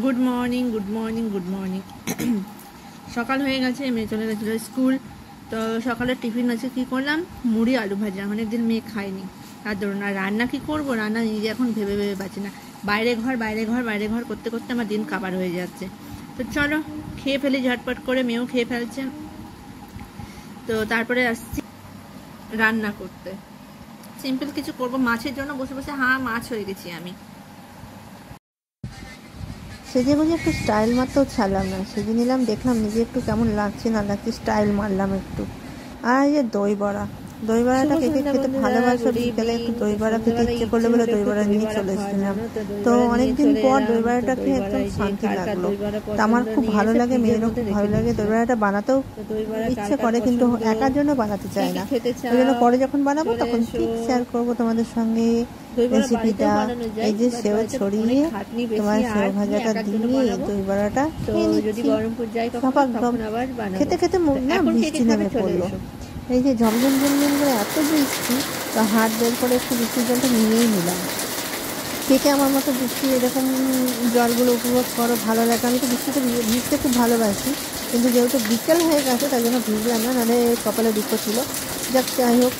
Good morning good morning good morning. সকাল হয়ে গেছে, মেয়ে চলে গেছিলো স্কুল। তো সকালের টিফিন আছে কী করলাম, মুড়ি আলু ভাজা। অনেকদিন মেয়ে খায়নি, তার ধরুন। আর রান্না কী করবো, রান্না নিজে এখন ভেবে ভেবে পাচ্ছি না। বাইরে ঘর বাইরে ঘর বাইরে ঘর করতে করতে আমার দিন কাবার হয়ে যাচ্ছে। তো চলো খেয়ে ফেলি ঝটপট করে, মেয়েও খেয়ে ফেলছে। তো তারপরে আসছি রান্না করতে। সিম্পল কিছু করবো, মাছের জন্য বসে বসে মাছ হয়ে গেছি আমি। সেজে গুজে একটু স্টাইল মারতেও ছাড়লাম না, সেজে নিলাম, দেখলাম নিজে একটু কেমন লাগছে না লাগছে, স্টাইল মারলাম একটু। আর এই যে দই বড়াটা কে কে খেতে ভালোবাসো, বিকেলে একটু দই বড়া খেতে ইচ্ছে করলে বলে দই বড়া নিয়ে চলে এসেছিলাম। তো অনেকদিন পর দই বড়াটা খেয়ে একদম শান্তি লাগলো। তো আমার খুব ভালো লাগে, মেয়েরও খুব ভালো লাগে। দই বড়াটা বানাতেও ইচ্ছে করে, কিন্তু একার জন্য বানাতে চায় না। ওই জন্য পরে যখন বানাবো তখন ঠিক শেয়ার করবো তোমাদের সঙ্গে রেসিপিটা। এই যে সেও ছড়িয়ে তোমার সেও ভাজাটা দিয়ে দই বড়াটা খেয়ে নিচ্ছি। খেতে খেতে মুখ না বৃষ্টি নেমে পড়লো। এই যে ঝমঝম ঝমঝম করে এত বৃষ্টি, তো হাত বের করে একটু বৃষ্টির জলটা নিয়েই নিলাম। কে আমার মতো বৃষ্টি এরকম জলগুলো উপভোগ করো, ভালো লাগে। আমি তো বৃষ্টিতে ভিজতে খুব ভালোবাসি, কিন্তু যেহেতু বিকেল হয়ে গেছে তার জন্য ভিজলাম না, নাহলে কপালে দুঃখ ছিল। যাই হোক,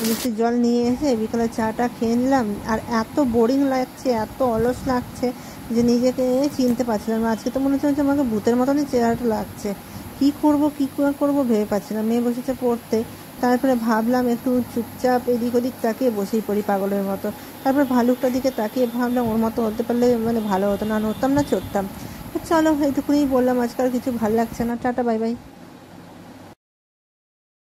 বৃষ্টির জল নিয়ে এসে বিকেলে চাটা খেয়ে নিলাম। আর এত বোরিং লাগছে, এত অলস লাগছে যে নিজেকে চিনতে পারছিলাম না। আজকে তো মনে হচ্ছে আমাকে ভূতের মতনই চেহারাটা লাগছে। কী করবো ভেবে পাচ্ছি না। মেয়ে বসেছে পড়তে, তারপরে ভাবলাম একটু চুপচাপ এদিক ওদিক তাকিয়ে বসেই পড়ি পাগলের মতো। তারপর ভালুকটার দিকে তাকিয়ে ভাবলাম ওর মতো হতে পারলে ভালো হতো, না নড়তাম না চড়তাম। চলো এইটুকুনি বললাম, আজকাল কিছু ভালো লাগছে না। Tata, bye bye.